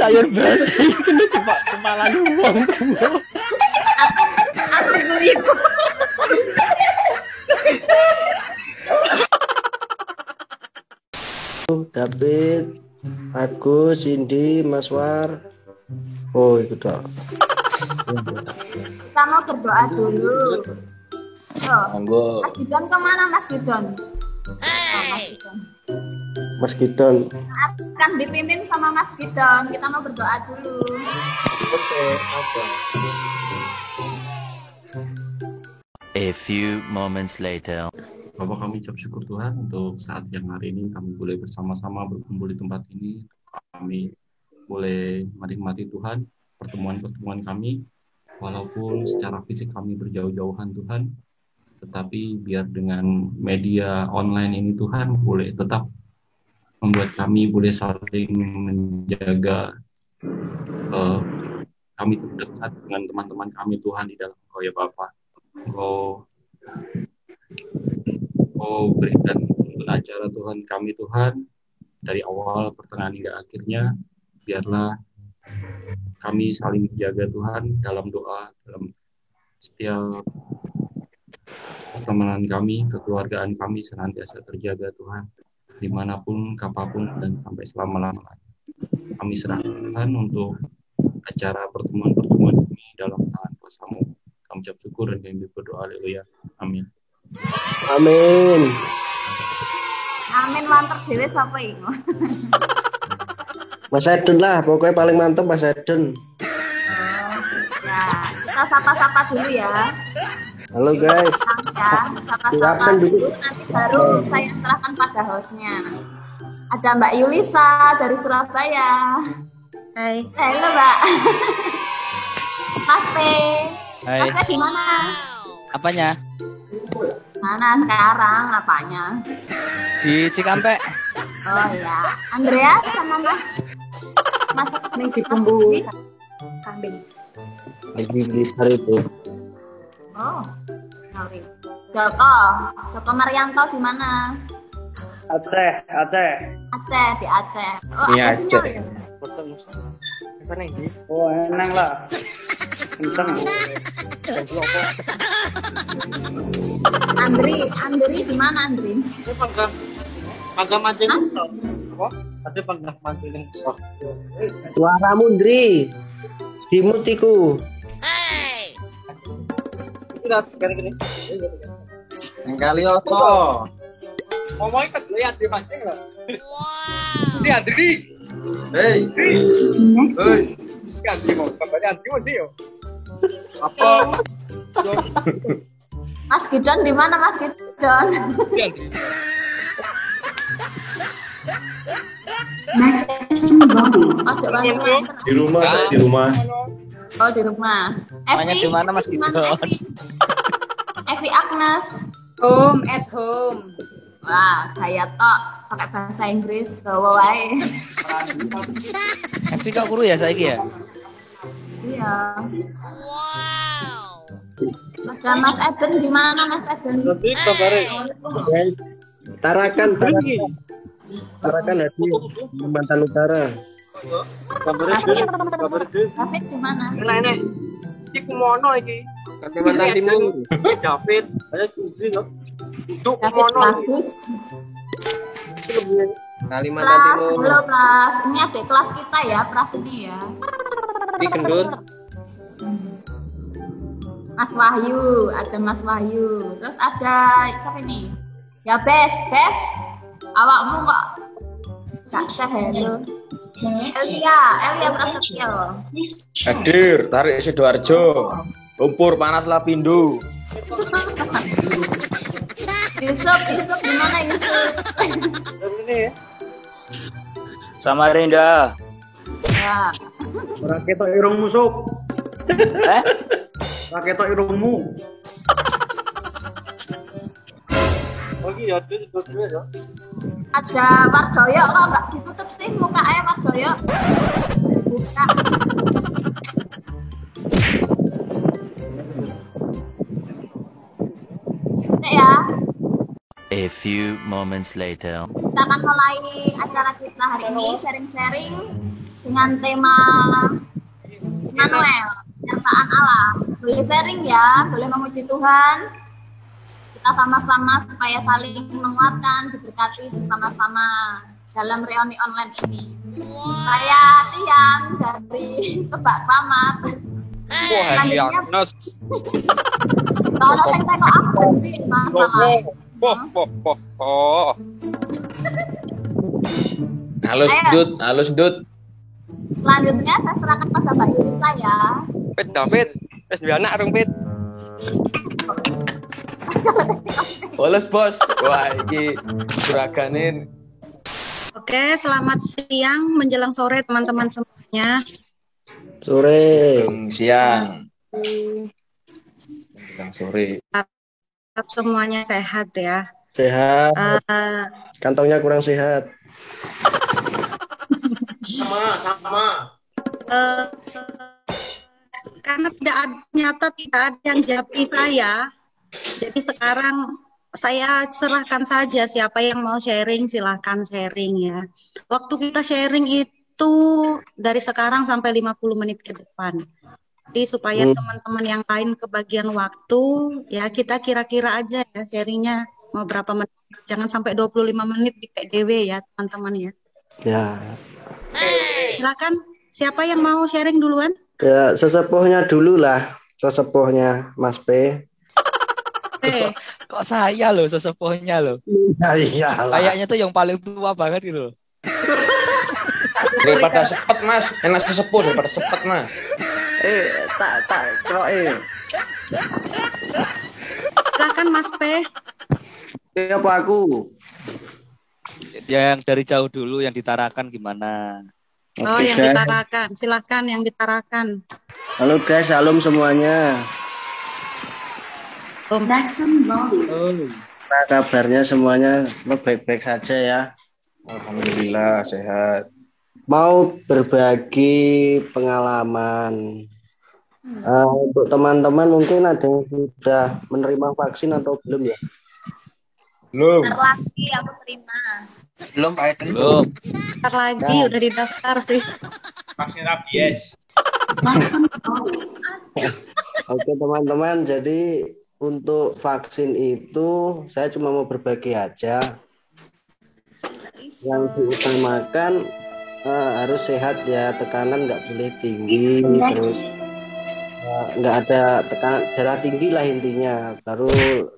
Sayur basi kena cepat kepala luang. Aku beli. David, Agus, Cindy, Mas War. Oh, itu dong. Kita mau berdoa dulu. Oh, Monggo. Mas Gidon kemana Mas Gidon? Oh, Mas Gidon. Mas Gidon. Akan dipimpin sama Mas Gidon. Kita mau berdoa dulu. A few moments later. Bapak, kami ucap syukur Tuhan untuk saat yang hari ini kami boleh bersama-sama berkumpul di tempat ini. Kami boleh menikmati Tuhan, pertemuan-pertemuan kami, walaupun secara fisik kami berjauh-jauhan Tuhan, tetapi biar dengan media online ini Tuhan boleh tetap membuat kami boleh saling menjaga kami terdekat dengan teman-teman kami Tuhan di dalam Engkau ya Bapak. Engkau berikan acara Tuhan kami Tuhan dari awal pertengahan hingga akhirnya, biarlah kami saling menjaga Tuhan dalam doa, dalam setiap pertemanan kami, kekeluargaan kami senantiasa terjaga Tuhan dimanapun, kapanpun, dan sampai selama-lamanya. Kami serahkan untuk acara pertemuan-pertemuan kami dalam tangan kuasa-Mu. Kami ucap syukur dan kami berdoa, haleluya, amin. Amin. Amin, mantep dewe sapa iku? Mas Eden lah, pokoknya paling mantap Mas Eden. Ya, kita sapa-sapa dulu ya. Halo guys. Ya, sapa-sapa dulu, nanti baru saya serahkan pada hostnya. Ada Mbak Yulisa dari Surabaya. Hai. Halo Mbak. Mas P. Hai. Mas P di mana? Apanya? Mana sekarang apanya? Di Cikampek. Oh ya, Andrea sama Mas Ning ditunggu Mas kambing. Lagi Blitar itu. Oh, sorry. Joko Marianto di mana? Aceh. Aceh, di Aceh. Oh, Iya, ada sinyal Aceh. ya? Oh, enang lah. Kenceng. Andri di mana Andri? Panggang mancing besar. Apa? Ada panggang mancing besar. Suaramu Ndri. Dimutiku. Tidak, gini. Yang kali oto. Ngomongin kan lihat di mancing lah. Wow. Ini Andri. Hei. Ini Andri mau kabarnya Andri mau dia. Oke. Mas Gidon di mana Mas Gidon? Di rumah, saya di rumah. Oh, di rumah. Namanya di mana, Mas Evi, Gidon? Evi Agnes. Home at home. Wah, gaya tok pakai bahasa Inggris bawa wae. Evi kok guru ya saiki ya? Iya. Ada Mas Eden di mana Mas Eden? Nanti kabarnya. Guys. Tarakan hati Kalimantan Utara. David di mana? Ini. Iki kumono iki. Kalimantan Timur. David, ada kunci loh. Untuk David kumono. Bagus. Kalimantan Kelas, Timur. halo kelas. Ini adik kelas kita ya, Pras ini ya. Di Gendut. Mas Wahyu, ada Mas Wahyu. Terus ada siapa ini? Ya Bes. Awakmu kok gak say hello. Elia Prasetyo. Hadir, tarik Sidoarjo. Lumpur panas Lapindo. Yusuf di mana Yusuf? Ini ya. Samarinda. Ya. Raketo irung musuh. Eh? Raketo irungmu. Oh iya, itu sebetulnya ya. Ada Wardoyo kok nggak ditutup sih mukanya Wardoyo? Buka. Nek ya. A few moments later. Kita akan mulai acara kita hari ini sharing-sharing dengan tema Immanuel, penyertaan Allah. Boleh sharing ya, boleh memuji Tuhan. Kita sama-sama supaya saling menguatkan, diberkati bersama-sama dalam reuni online ini. Saya Tiang dari Tebak Kramat. Wah, diagnos. Kalau saya kok absen sih masalah. Halus Dut. Selanjutnya saya serahkan pada Mbak Yulisa ya. Pet David, wis duwe anak rong Pet. Bolos bos. Wah, iki juraganin. Oke, selamat siang menjelang sore teman-teman semuanya. Sore. Siang. Sore. Harap semuanya sehat ya. Sehat. Kantongnya kurang sehat. Sama. Karena tidak ada yang japi saya. Jadi sekarang saya serahkan saja siapa yang mau sharing silahkan sharing ya. Waktu kita sharing itu dari sekarang sampai 50 menit ke depan. Jadi supaya teman-teman yang lain kebagian waktu ya kita kira-kira aja ya sharingnya mau berapa menit. Jangan sampai 25 menit di PDW ya teman-teman ya. Ya. Silakan siapa yang mau sharing duluan? Ya, sesepuhnya dulu lah. Sesepuhnya Mas P. Kok saya loh sesepuhnya loh? Ya iyalah. Kayaknya tuh yang paling tua banget gitu loh. Daripada sepet Mas, enak sesepuh daripada sepet Mas. Tak kroe. Silakan Mas P. Apa aku? Yang dari jauh dulu yang ditarakan gimana? Oh, Oke, yang guys. ditarakan. Silakan yang ditarakan. Halo guys, salam semuanya. Nah, kabarnya semuanya baik-baik saja ya. Alhamdulillah sehat. Mau berbagi pengalaman. Untuk teman-teman mungkin ada yang sudah menerima vaksin atau belum ya? Belum. Bentar lagi aku terima. Belum Pak Edri. Belum. Bentar lagi udah didaftar sih. Vaksin rabies. Oke teman-teman, jadi untuk vaksin itu saya cuma mau berbagi aja. Yang diutamakan harus sehat ya, tekanan nggak boleh tinggi, terus nggak ada tekanan darah tinggi lah intinya, baru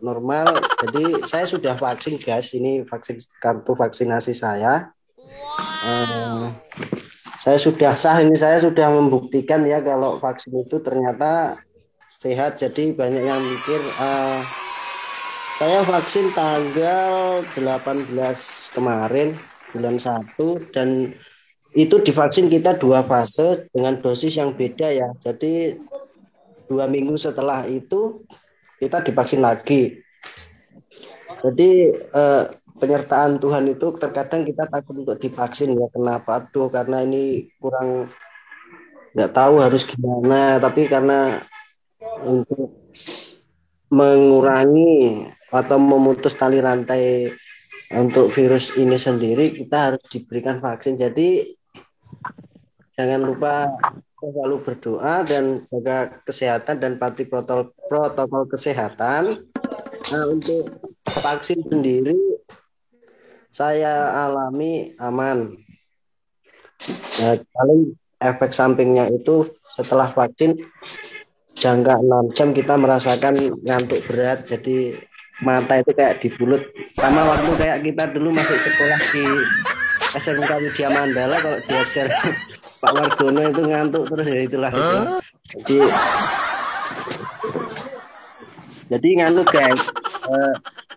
normal. Jadi saya sudah vaksin guys, ini vaksin kartu vaksinasi saya. Saya sudah sah, ini saya sudah membuktikan ya kalau vaksin itu ternyata sehat. Jadi banyak yang mikir saya vaksin tanggal 18 kemarin bulan 1 dan itu divaksin kita 2 fase dengan dosis yang beda ya. Jadi 2 minggu setelah itu kita divaksin lagi. Jadi penyertaan Tuhan itu terkadang kita takut untuk divaksin ya. Kenapa? Aduh, karena ini kurang, nggak tahu harus gimana. Tapi karena untuk mengurangi atau memutus tali rantai untuk virus ini sendiri, kita harus diberikan vaksin. Jadi jangan lupa selalu berdoa dan jaga kesehatan dan patuhi protokol kesehatan. Nah, untuk vaksin sendiri saya alami aman. Nah, paling efek sampingnya itu setelah vaksin jangka 6 jam kita merasakan ngantuk berat, jadi mata itu kayak dibulut, sama waktu kayak kita dulu masih sekolah di SMK Widya Mandala kalau diajar Pak Wargono itu ngantuk terus ya itulah itu. Jadi ngantuk guys,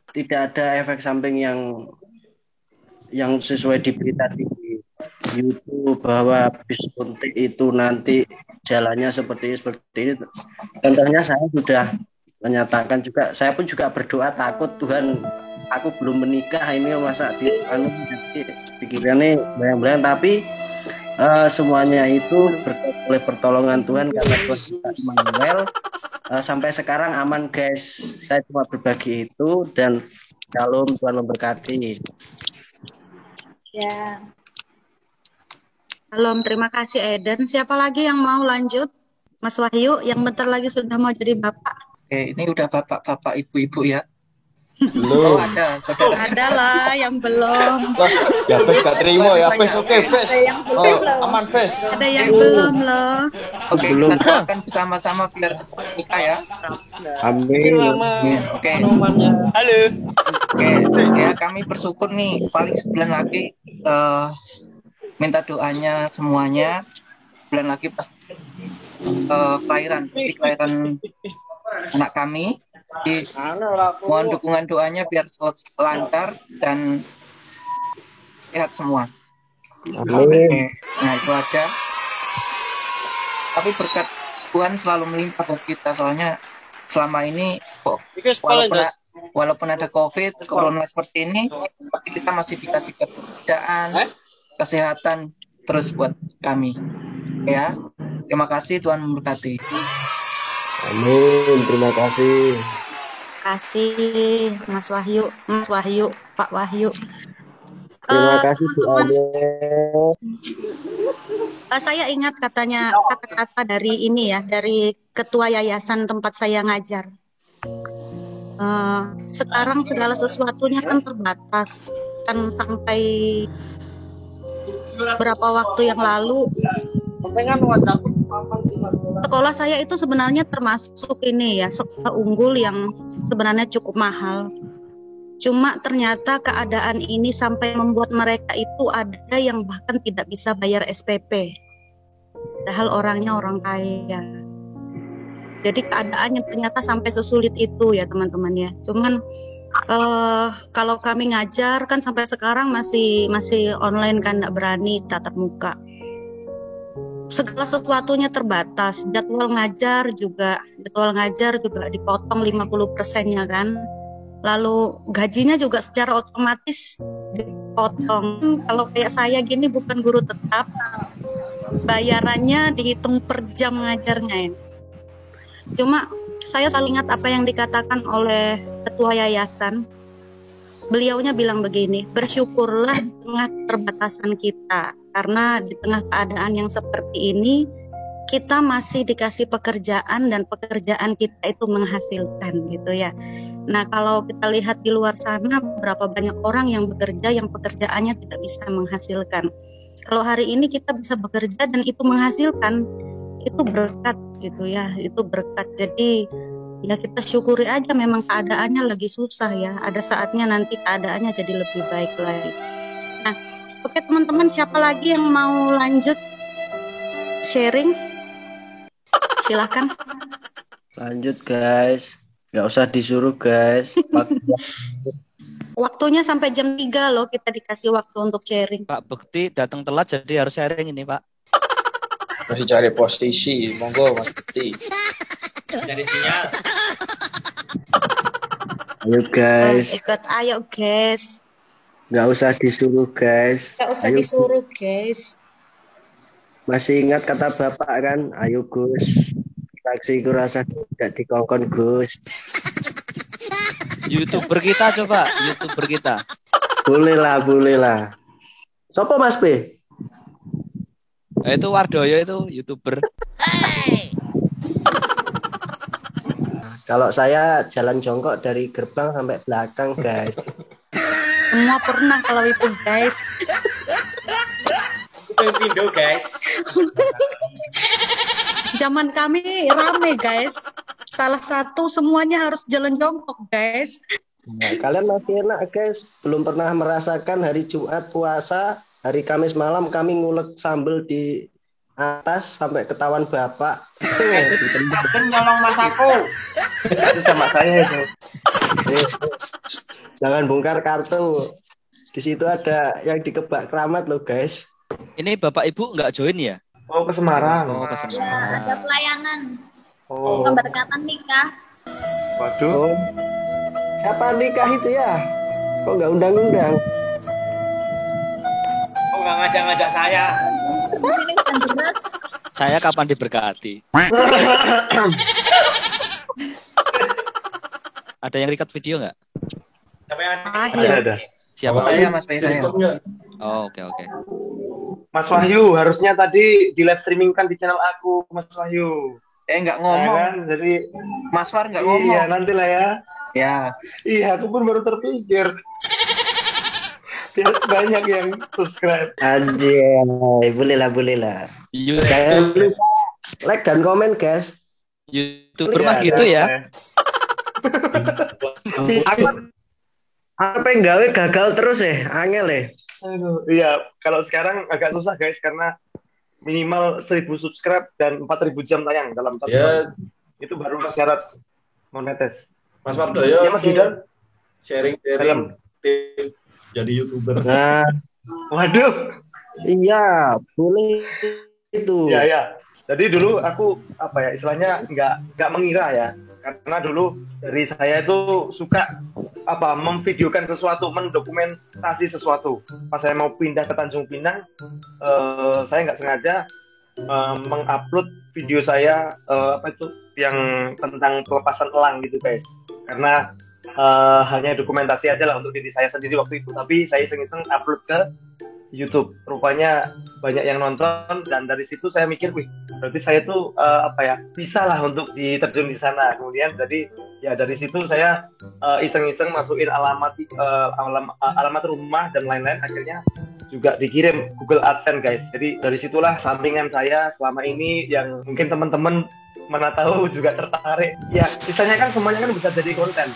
tidak ada efek samping yang sesuai di berita di YouTube bahwa habis suntik itu nanti jalannya seperti ini. Contohnya saya sudah menyatakan juga, saya pun juga berdoa takut Tuhan, aku belum menikah ini masa pikirannya bayang-bayang, tapi semuanya itu berkat oleh pertolongan Tuhan karena Tuhan kita Immanuel. Sampai sekarang aman guys. Saya cuma berbagi itu dan shalom, Tuhan memberkati. Ya. Belum, terima kasih Eden. Siapa lagi yang mau lanjut? Mas Wahyu, yang bentar lagi sudah mau jadi bapak. Oke, ini udah bapak-bapak, ibu-ibu ya. Belum. Oh, ada, saudara. Ada lah yang belum. Wah, ya Fes gak terima ya Fes. Oke Fes. Ada yang belum loh. Aman Fes. Ada yang belum loh. Oke, Belum. kita doakan bersama-sama biar cepat nikah ya. Amin. Oke, Halo. oke, ya kami bersyukur nih, paling sebulan lagi minta doanya semuanya. Bulan lagi pasti kelahiran anak kami. Jadi, mohon dukungan doanya biar lancar dan sehat semua. Amin. Nah, itu aja. Tapi berkat Tuhan selalu melimpah buat kita, soalnya selama ini kok walaupun ada COVID, corona seperti ini, tapi kita masih dikasih pekerjaan, kesehatan terus buat kami. Ya, terima kasih, Tuhan memberkati. Amin. Terima kasih. Kasih Mas Wahyu, Pak Wahyu. Terima kasih Teman-teman, doanya. saya ingat kata-kata dari ini ya, dari ketua yayasan tempat saya ngajar. Sekarang segala sesuatunya kan terbatas, kan sampai beberapa waktu yang lalu sekolah saya itu sebenarnya termasuk ini ya, sekolah unggul yang sebenarnya cukup mahal. Cuma ternyata keadaan ini sampai membuat mereka itu ada yang bahkan tidak bisa bayar SPP. Padahal orangnya orang kaya. Jadi keadaannya ternyata sampai sesulit itu ya teman-teman ya. Cuman kalau kami ngajar kan sampai sekarang masih online kan, nggak berani tatap muka. Segala sesuatunya terbatas. Jadwal ngajar juga dipotong 50%-nya kan. Lalu gajinya juga secara otomatis dipotong. Kalau kayak saya gini bukan guru tetap, bayarannya dihitung per jam ngajarnya ya. Cuma saya selalu ingat apa yang dikatakan oleh ketua yayasan. Beliaunya bilang begini, bersyukurlah di tengah keterbatasan kita, karena di tengah keadaan yang seperti ini kita masih dikasih pekerjaan dan pekerjaan kita itu menghasilkan gitu ya. Nah, kalau kita lihat di luar sana berapa banyak orang yang bekerja yang pekerjaannya tidak bisa menghasilkan. Kalau hari ini kita bisa bekerja dan itu menghasilkan, itu berkat gitu ya, itu berkat. Jadi ya kita syukuri aja, memang keadaannya lagi susah ya. Ada saatnya nanti keadaannya jadi lebih baik lagi. Nah, oke teman-teman, siapa lagi yang mau lanjut sharing? Silahkan. Lanjut guys. Nggak usah disuruh guys. Waktunya sampai jam 3 loh, kita dikasih waktu untuk sharing. Pak Bekti datang telat jadi harus sharing ini Pak. Masih cari posisi. Monggo Mas Bekti. Dari sinyal. Ayo guys. Ikut, ayo guys. Nggak usah disuruh guys. Nggak usah Ayo, disuruh guys. masih ingat kata bapak kan? Ayo Gus. Taksi ku rasa tidak dikongkon Gus. YouTuber kita coba, YouTuber kita. Boleh lah. Sopo Mas P? Itu Wardoyo itu YouTuber. Kalau saya jalan jongkok dari gerbang sampai belakang guys. Semua pernah kalau itu guys. Pindo guys. Zaman kami rame guys. Salah satu semuanya harus jalan jongkok guys. Nah, kalian masih enak guys. Belum pernah merasakan hari Jumat puasa, hari Kamis malam kami ngulek sambel di atas sampai ketahuan bapak. Kan nyolong mas aku. Itu sama saya itu. Jangan bongkar kartu. Di situ ada yang dikebak keramat loh guys. Ini Bapak Ibu nggak join ya? Oh, ke Semarang. Oh, ke Ya, Semarang. ada pelayanan Oh, pemberkatan nikah. waduh. Oh. Siapa nikah itu ya? Kok nggak undang-undang? Oh nggak ngajak-ngajak saya. Di sini kan berat. Saya kapan diberkati? Ada yang record video nggak? Siapa yang Akhir. Ada. Siapa? Saya Mas Bay, saya. Oh, oke. Mas Wahyu, harusnya tadi di live streamingkan di channel aku, Mas Wahyu. Nggak ngomong. Kan? Jadi Mas War nggak ngomong. Iya, nantilah ya. Ya. Iya, aku pun baru terpikir. Banyak yang subscribe. Anjay, boleh lah. Jangan lupa like dan komen, guys. YouTuber mah gitu ya. Apa yang gawe gagal terus ya, angel ya. Aduh, iya, kalau sekarang agak susah guys karena minimal 1000 subscribe dan 4000 jam tayang dalam satu tahun. Itu baru syarat monetis. Mas Wardoyo, ya, Mas Gidan sharing tips jadi YouTuber. Nah, waduh. Iya, boleh itu. Iya. Jadi dulu aku istilahnya nggak mengira ya, karena dulu dari saya itu suka memvideokan sesuatu, mendokumentasi sesuatu. Pas saya mau pindah ke Tanjung Pinang, saya nggak sengaja mengupload video saya yang tentang pelepasan elang gitu guys. Karena hanya dokumentasi aja lah untuk diri saya sendiri waktu itu, tapi saya iseng-iseng upload ke YouTube. Rupanya banyak yang nonton dan dari situ saya mikir, wih, berarti saya tuh bisa lah untuk diterjun di sana. Kemudian jadi ya dari situ saya iseng-iseng masukin alamat rumah dan lain-lain, akhirnya juga dikirim Google AdSense guys. Jadi dari situlah sampingan saya selama ini yang mungkin teman-teman mana tahu juga tertarik. Ya, sisanya kan semuanya kan bisa jadi konten.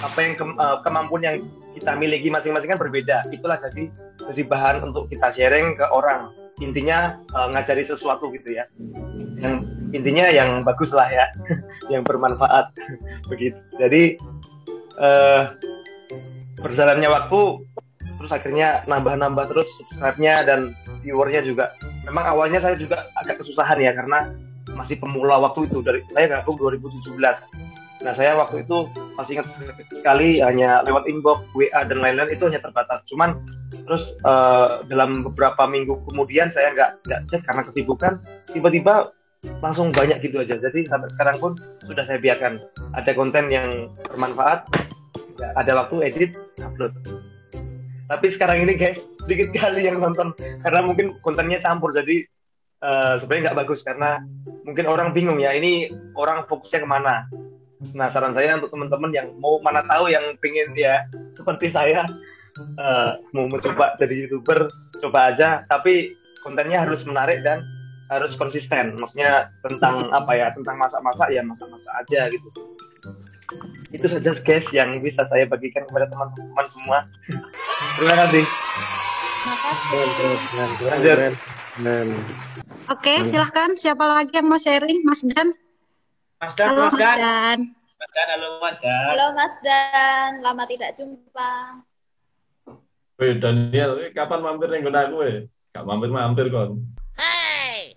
Apa yang kemampuan yang kita miliki masing-masing kan berbeda. Itulah jadi bahan untuk kita sharing ke orang. Intinya ngajari sesuatu gitu ya. Yang intinya yang bagus lah ya, yang bermanfaat begitu. Jadi berjalannya waktu, terus akhirnya nambah terus subscribe-nya dan viewernya juga. Memang awalnya saya juga agak kesusahan ya karena masih pemula waktu itu. Saya gabung 2017. Nah, saya waktu itu masih ingat sekali hanya lewat inbox, WA dan lain-lain itu hanya terbatas. Cuman terus dalam beberapa minggu kemudian saya nggak cek karena kesibukan, tiba-tiba langsung banyak gitu aja. Jadi sampai sekarang pun sudah saya biarkan. Ada konten yang bermanfaat, ada waktu edit, upload. Tapi sekarang ini guys, sedikit kali yang nonton karena mungkin kontennya campur, jadi sebenarnya nggak bagus karena mungkin orang bingung ya, ini orang fokusnya kemana. Nah, saran saya untuk teman-teman yang mau, mana tahu yang pengen ya seperti saya mau mencoba jadi YouTuber, coba aja, tapi kontennya harus menarik dan harus konsisten. Maksudnya tentang tentang masak-masak ya, masak-masak aja gitu. Itu saja guys yang bisa saya bagikan kepada teman-teman semua. Terima kasih. Oke, silahkan. Siapa lagi yang mau sharing? Mas Dan. Halo Mas Dan. Halo Mas Dan. Halo Mas Dan, lama tidak jumpa. Wih Daniel, kapan mampir ning nggon aku weh? Gak mampir kon. Hey.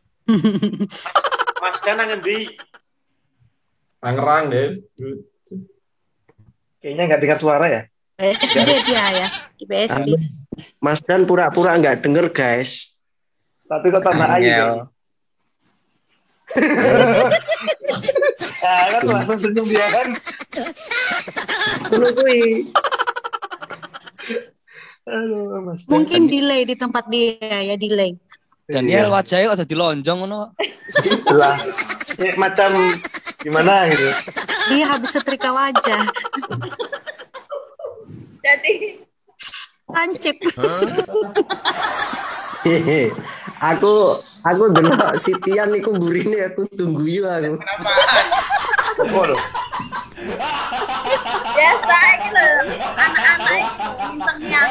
Mas Dan nang endi? Tangerang deh. Kayaknya nggak dengar suara ya? BSD dia ya, di BSD. Mas Dan pura-pura nggak denger guys. Tapi kok tambah ayu. Kan langsung senyum dia kan. Mungkin delay di tempat dia ya, delay. Daniel wajahnya udah dilonjong ngono. Lah. Ya, macam gimana gitu. Dia habis setrika wajah. Jadi lancip. Aku delok Sitian niku mburine aku tunggu yo aku. Kenapa? biasa gitu, anak-anak bintangnya.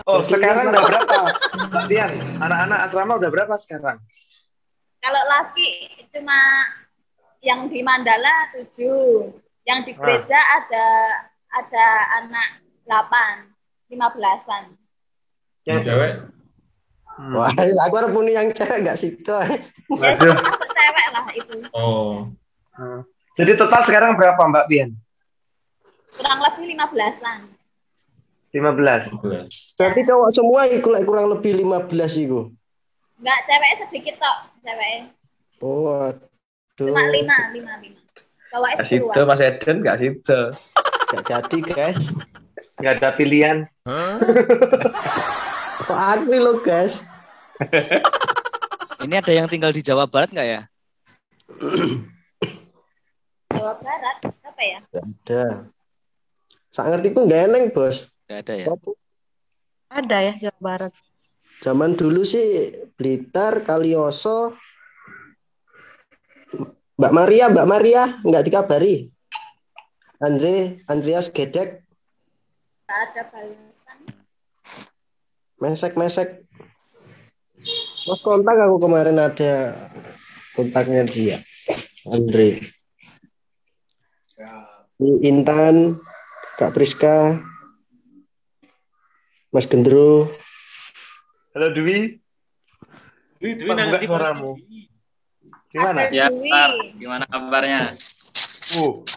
Oh, sekarang udah berapa? Latihan anak-anak asrama udah berapa sekarang? Kalau laki cuma yang di Mandala 7, yang di gereja ada anak 8, 15-an. Yang cewek? Wah, aku harus punya yang cewek nggak situ. Ya, masuk cewek lah itu. Oh. Jadi total sekarang berapa Mbak Pian? Kurang lebih 15-an. 15. Berarti cowok semua kurang lebih 15 itu. Enggak, cewek sedikit tok, cewek. Oh, aduh. Cuma 5. Cowok itu situ Mas Eden nggak situ. Nggak jadi guys. Nggak ada pilihan. Kok aku lo guys? Ini ada yang tinggal di Jawa Barat nggak ya? Jawa Barat apa ya? Ada. Sak ngertiku nggak eneng bos. Nggak ada ya? Ada ya Jawa Barat. Zaman dulu sih Blitar, Kalioso, Mbak Maria nggak dikabari. Andreas Gedek. Tak ada balasan. Mesek. Mas kontak aku kemarin ada kontaknya dia. Andre. Intan, Kak Priska, Mas Gendro. Halo Dwi. Dwi Buka suaramu. Gimana? Ya, Pak. Gimana kabarnya?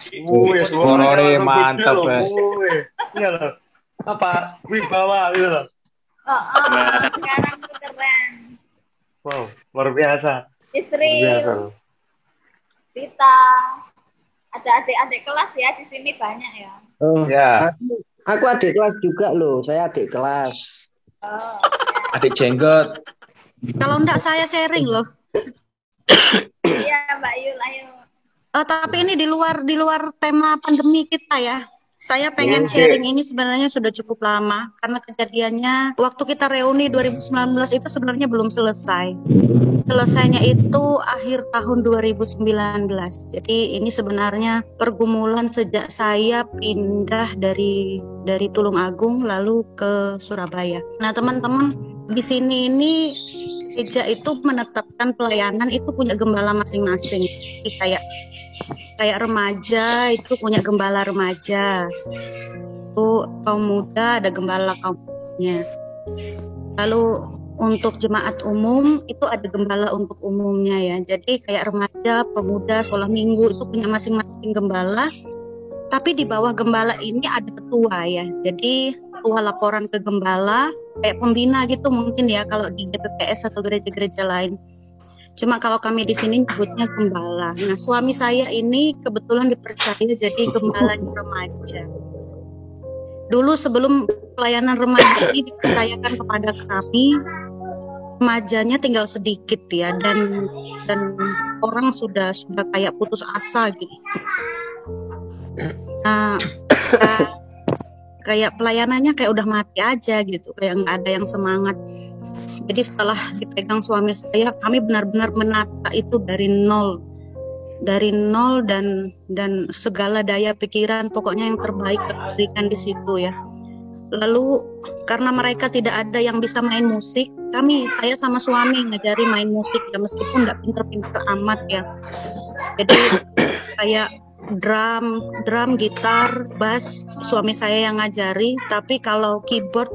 Ya Suaranya mantap, Pak. Iya loh. Apa? Wibawa gitu loh. Sekarang tuh keren. Wow, luar biasa. Isri, Rita, ada adik-adik kelas ya di sini banyak ya. Oh, ya. Aku adik kelas juga loh. Saya adik kelas. Oh, Adik jenggot. Kalau enggak saya sharing loh. iya Mbak Yul, ayo. Tapi ini di luar tema pandemi kita ya. Saya pengen sharing ini sebenarnya sudah cukup lama karena kejadiannya waktu kita reuni 2019 itu sebenarnya belum selesai. Selesainya itu akhir tahun 2019. Jadi ini sebenarnya pergumulan sejak saya pindah dari Tulung Agung lalu ke Surabaya. Nah, teman-teman di sini ini gereja itu menetapkan pelayanan itu punya gembala masing-masing. Jadi kayak remaja itu punya gembala remaja, itu kaum muda ada gembala kaum mudanya. Lalu untuk jemaat umum itu ada gembala untuk umumnya ya. Jadi kayak remaja, pemuda, sekolah minggu itu punya masing-masing gembala. Tapi di bawah gembala ini ada ketua ya. Jadi ketua laporan ke gembala, kayak pembina gitu mungkin ya kalau di GPPS atau gereja-gereja lain. Cuma kalau kami di sini nyebutnya gembala. Nah, suami saya ini kebetulan dipercaya jadi gembala remaja. Dulu sebelum pelayanan remaja ini dipercayakan kepada kami, remajanya tinggal sedikit ya, dan orang sudah kayak putus asa gitu. Nah, kayak pelayanannya kayak udah mati aja gitu, kayak nggak ada yang semangat. Jadi setelah dipegang suami saya, kami benar-benar menata itu dari nol dan segala daya pikiran, pokoknya yang terbaik diberikan di situ ya. Lalu karena mereka tidak ada yang bisa main musik, saya sama suami ngajari main musik ya, meskipun nggak pinter-pinter amat ya. Jadi kayak drum, gitar, bass suami saya yang ngajari, tapi kalau keyboard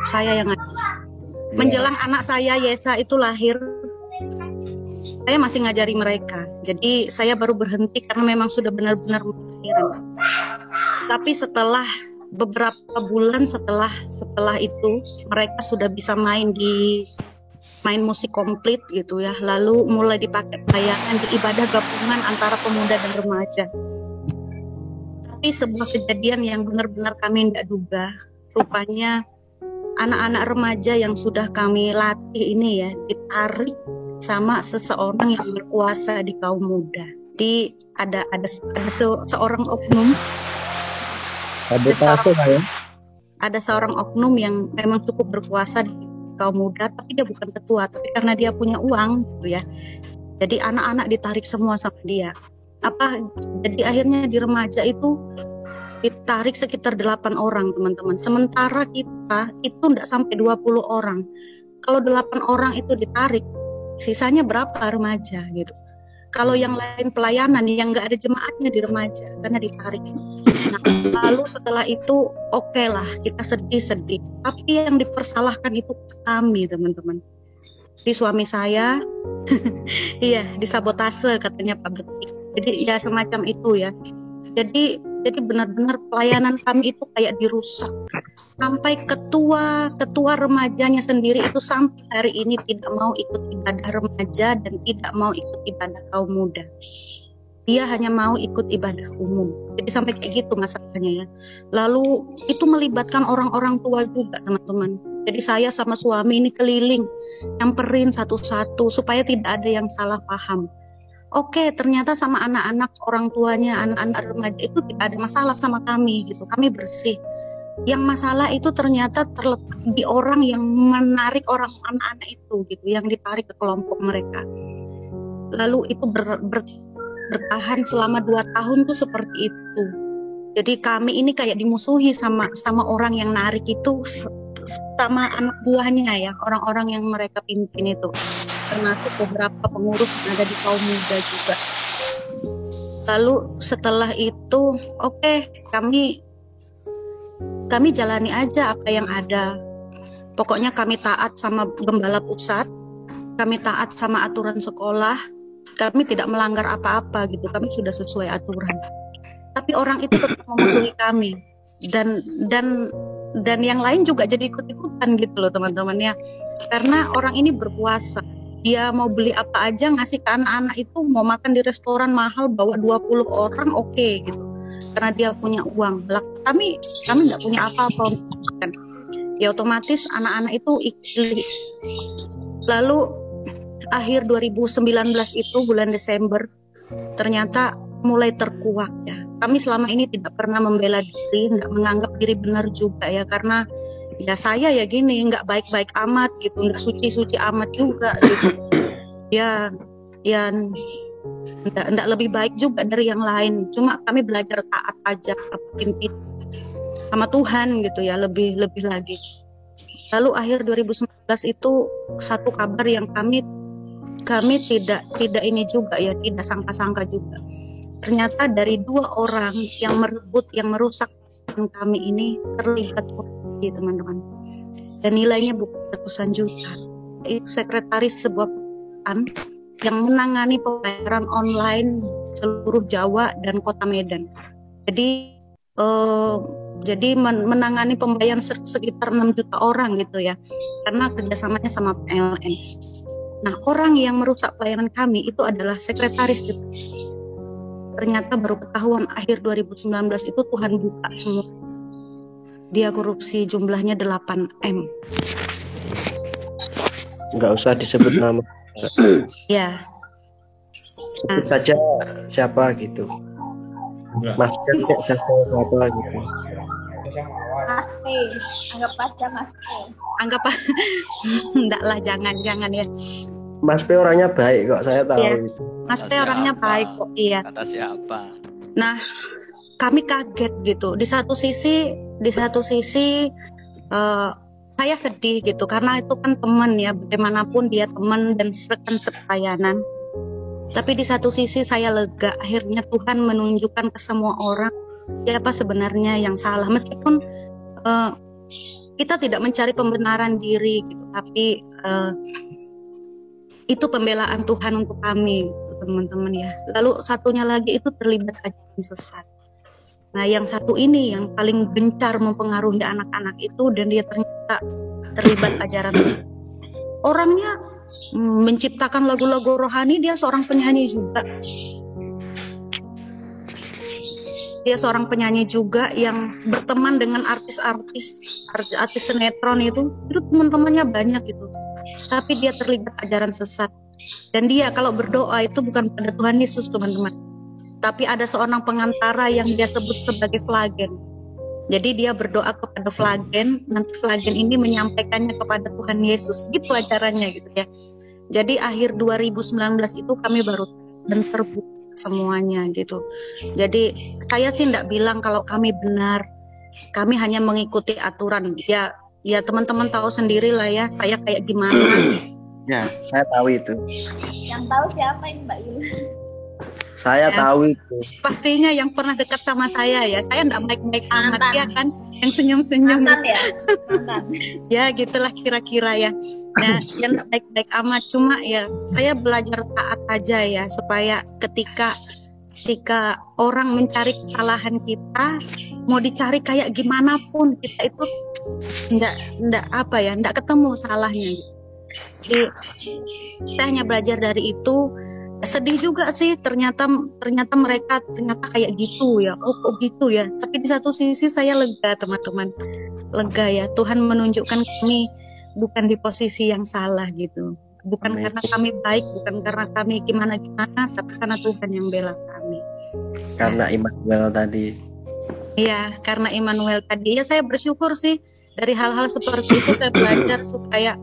saya yang ngajari. Menjelang anak saya Yesa itu lahir, saya masih ngajari mereka. Jadi saya baru berhenti karena memang sudah benar-benar melahirkan. Tapi setelah beberapa bulan setelah itu mereka sudah bisa main musik komplit gitu ya. Lalu mulai dipakai pelayanan di ibadah gabungan antara pemuda dan remaja. Tapi sebuah kejadian yang benar-benar kami tidak duga, rupanya anak-anak remaja yang sudah kami latih ini ya ditarik sama seseorang yang berkuasa di kaum muda. Di ada seorang oknum. Ada seorang oknum yang memang cukup berkuasa di kaum muda, tapi dia bukan ketua, tapi karena dia punya uang gitu ya. Jadi anak-anak ditarik semua sama dia. Jadi akhirnya di remaja itu ditarik sekitar 8 orang teman-teman. Sementara kita itu tidak sampai 20 orang. Kalau 8 orang itu ditarik, sisanya berapa remaja gitu. Kalau yang lain pelayanan yang nggak ada jemaatnya di remaja karena ditarik. Nah, lalu setelah itu oke lah kita sedih-sedih. Tapi yang dipersalahkan itu kami teman-teman. Di suami saya, iya disabotase katanya Pak Beti. Jadi ya semacam itu ya. Jadi benar-benar pelayanan kami itu kayak dirusak. Sampai ketua remajanya sendiri itu sampai hari ini tidak mau ikut ibadah remaja dan tidak mau ikut ibadah kaum muda. Dia hanya mau ikut ibadah umum. Jadi sampai kayak gitu masalahnya ya. Lalu itu melibatkan orang-orang tua juga teman-teman. Jadi saya sama suami ini keliling, nyamperin satu-satu supaya tidak ada yang salah paham. Oke, ternyata sama anak-anak, orang tuanya, anak-anak remaja itu tidak ada masalah sama kami gitu. Kami bersih. Yang masalah itu ternyata terletak di orang yang menarik orang anak-anak itu gitu, yang ditarik ke kelompok mereka. Lalu itu bertahan selama 2 tahun tuh seperti itu. Jadi kami ini kayak dimusuhi sama orang yang narik itu, sama anak buahnya ya, orang-orang yang mereka pimpin itu, termasuk beberapa pengurus yang ada di kaum muda juga. Lalu setelah itu, oke, kami jalani aja apa yang ada. Pokoknya kami taat sama gembala pusat, kami taat sama aturan sekolah, kami tidak melanggar apa-apa gitu, kami sudah sesuai aturan. Tapi orang itu tetap memusuhi kami, dan yang lain juga jadi ikut-ikutan gitu loh teman-teman ya. Karena orang ini berkuasa, dia mau beli apa aja ngasih ke anak-anak itu, mau makan di restoran mahal bawa 20 orang oke gitu, karena dia punya uang. Kami nggak punya apa-apa kan. Ya otomatis anak-anak itu ikut. Lalu akhir 2019 itu bulan Desember ternyata mulai terkuak ya. Kami selama ini tidak pernah membela diri, nggak menganggap diri benar juga ya, karena ya saya ya gini, nggak baik-baik amat gitu, nggak suci-suci amat juga gitu. Ya nggak lebih baik juga dari yang lain. Cuma kami belajar taat aja sama Tuhan gitu ya, lebih lagi. Lalu akhir 2019 itu satu kabar yang kami tidak ini juga ya, tidak sangka-sangka juga. Ternyata dari 2 orang yang merusak kami ini terlibat korupsi teman-teman. Dan nilainya bukan ratusan juta. Itu sekretaris sebuah perusahaan yang menangani pembayaran online seluruh Jawa dan Kota Medan. Jadi menangani pembayaran sekitar 6 juta orang gitu ya, karena kerjasamanya sama PLN. Nah, orang yang merusak pelayanan kami itu adalah sekretaris gitu. Ternyata baru ketahuan akhir 2019 itu Tuhan buka semua. Dia korupsi jumlahnya 8M. Nggak usah disebut nama. Ya. Sebut saja siapa gitu. Mas siapa gitu. Mas P, anggap aja Mas P. Anggap enggak lah, jangan ya. Mas P orangnya baik kok, saya tahu. Iya. Mas P orangnya baik kok, iya. Kata siapa? Nah, kami kaget gitu. Di satu sisi saya sedih gitu, karena itu kan teman ya, bagaimanapun dia teman dan rekan sepelayanan. Tapi di satu sisi saya lega, akhirnya Tuhan menunjukkan ke semua orang siapa sebenarnya yang salah. Meskipun kita tidak mencari pembenaran diri gitu, tapi itu pembelaan Tuhan untuk kami, teman-teman ya. Lalu satunya lagi itu terlibat ajaran sesat. Nah, yang satu ini yang paling gencar mempengaruhi anak-anak itu, dan dia ternyata terlibat ajaran sesat. Orangnya menciptakan lagu-lagu rohani, dia seorang penyanyi juga. Dia seorang penyanyi juga yang berteman dengan artis sinetron itu teman-temannya banyak gitu. Tapi dia terlibat ajaran sesat. Dan dia kalau berdoa itu bukan pada Tuhan Yesus teman-teman, tapi ada seorang pengantara yang dia sebut sebagai Flagen. Jadi dia berdoa kepada Flagen, nanti Flagen ini menyampaikannya kepada Tuhan Yesus. Gitu acaranya gitu ya. Jadi akhir 2019 itu kami baru dan terbuka semuanya gitu. Jadi saya sih enggak bilang kalau kami benar. Kami hanya mengikuti aturan. Ya teman-teman tahu sendiri lah ya, saya kayak gimana. Ya, saya tahu itu. Yang tahu siapa ini Mbak Yul? Saya tahu itu. Pastinya yang pernah dekat sama saya ya. Saya enggak baik-baik amat ya kan, yang senyum-senyum. Ya. Ya gitulah kira-kira ya. Nah, yang enggak baik-baik amat, cuma ya saya belajar taat aja ya, supaya ketika orang mencari kesalahan kita, mau dicari kayak gimana pun, kita itu enggak ketemu salahnya. Jadi saya hanya belajar dari itu, sedih juga sih, ternyata mereka kayak gitu ya. Oh kok gitu ya. Tapi di satu sisi saya lega, teman-teman. Lega ya, Tuhan menunjukkan kami bukan di posisi yang salah gitu. Bukan karena kami baik, bukan karena kami gimana-gimana, tapi karena Tuhan yang bela kami. Karena Immanuel tadi. Iya, karena Immanuel tadi. Ya saya bersyukur sih dari hal-hal seperti itu saya belajar supaya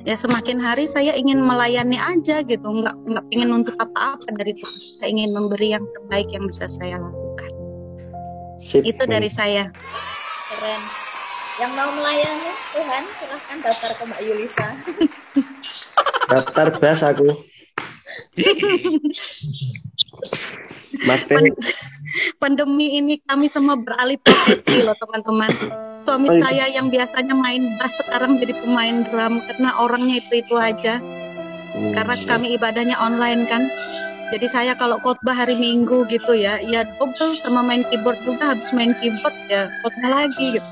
ya semakin hari saya ingin melayani aja gitu, nggak ingin untuk apa-apa dari Tuhan. Saya ingin memberi yang terbaik yang bisa saya lakukan. Sip. Itu dari saya. Keren. Yang mau melayani Tuhan silahkan daftar ke Mbak Yulisa. Daftar bas aku. Mas P. Pandemi ini kami semua beralih profesi loh teman-teman. Suami saya yang biasanya main bass sekarang jadi pemain drum karena orangnya itu aja. Karena kami ibadahnya online kan. Jadi saya kalau khotbah hari Minggu gitu ya double sama main keyboard juga, habis main keyboard ya khotbah lagi gitu.